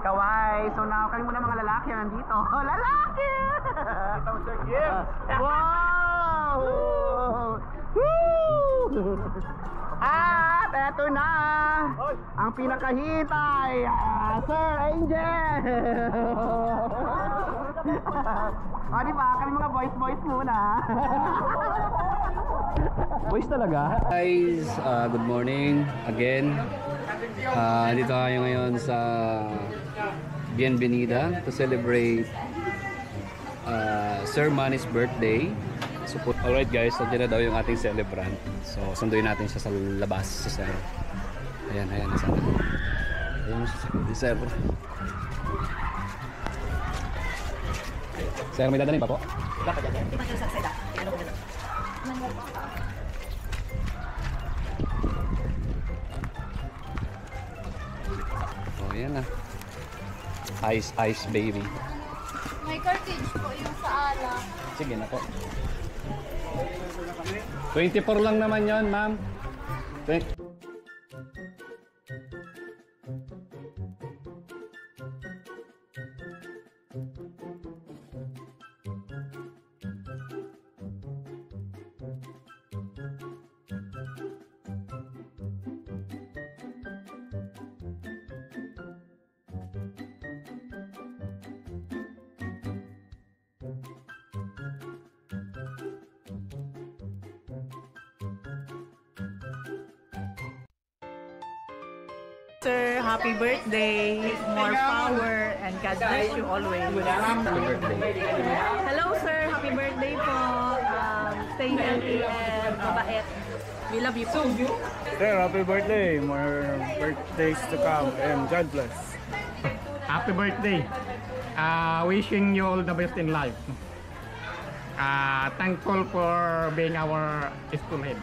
Kawai. So now, kami muna mga lalaki nandito. Lalaki! Ito Sir Gibbs. Wow! Woo! At eto na ang pinakahitay, Sir Angel! Di ba? Kami mga boys muna. Boys talaga? Guys, good morning again. Dito tayo ngayon sa Bienvenida to celebrate Sir Manny's birthday. So, alright guys, nandiyan na daw yung ating celebrant. So, sunduin natin siya sa labas sa Sir. Ayan, nasa na. Ayan siya sa Sir. Sir, may dadaling pa po? Wala ka dyan. Di ba siya sa seda? Oh, ayan na. Ice baby. May cartridge po yung sa ala. Sige na po. 24 lang naman yon, ma'am. Sir, happy birthday, more power, and God bless you always. Hello sir, happy birthday po. Stay healthy and mabait. We love you po. Sir, happy birthday. More birthdays to come and God bless. Happy birthday. Wishing you all the best in life. Thankful for being our school head.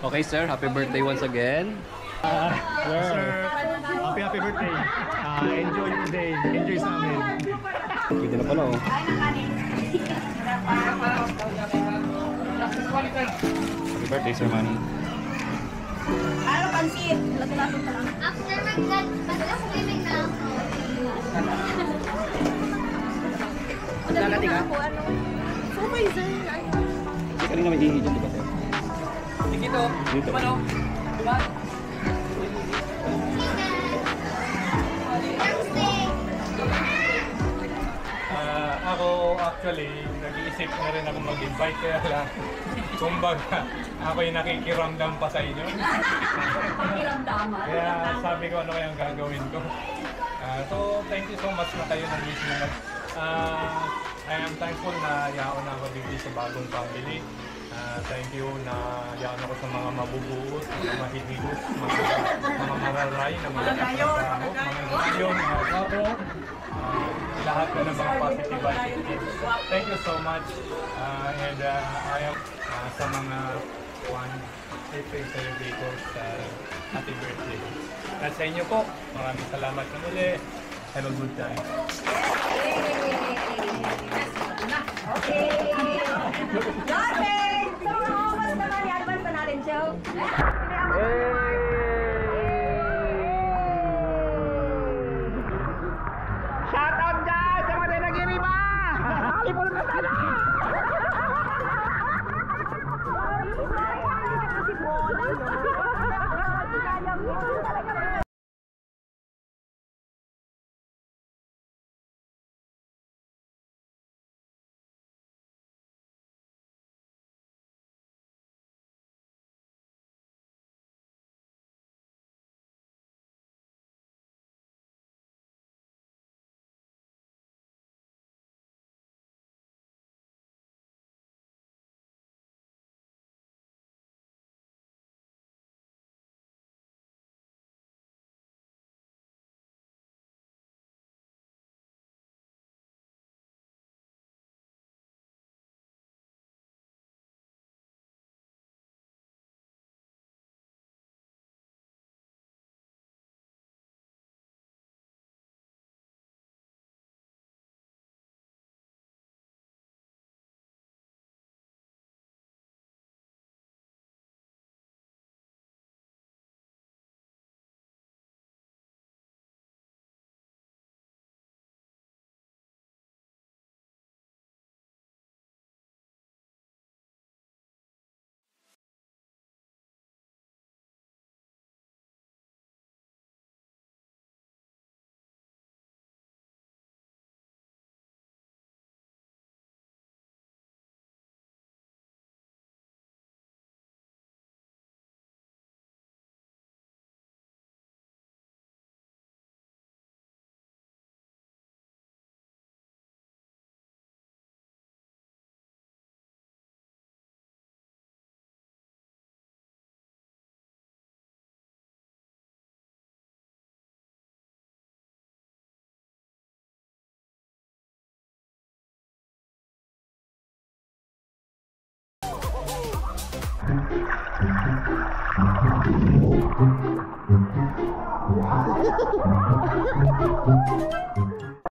Okay sir, happy birthday once again. Sir, happy birthday. Enjoy your day. Enjoy sa amin. Pwede na pala oh. Happy birthday Sir Manny. Ano pansit? Lato-lato pa lang. After mag-swimming na ako. Nagating ka? So may sir. Hindi ka rin naman ihi dyan, di ba sir? Dito. Dito. Diba? Ako actually, nag-iisip na rin ako mag-invite kaya lang. Kumbaga, ako yung nakikiramdam pa sa inyo. Kaya sabi ko ano kayang gagawin ko. So, thank you so much na kayo nag-wish mo. I am thankful na yaon ako dito sa bagong family. Thank you na yaon ako sa mga mabubuot, mga mahihigot, mga mararay, na mga katrabaho, mga gayon, mga kapo. Lahat na ng mga positive attitudes. Thank you so much. And I am sa mga birthday celebrators happy birthday. At sa inyo po, maraming salamat na muli. Have a good time. Okay. Jordan! So, mas naman i-advance na natin, Joe. Shout out dyan sa mga nagiriba! Halipol ka sana! Happy birthday!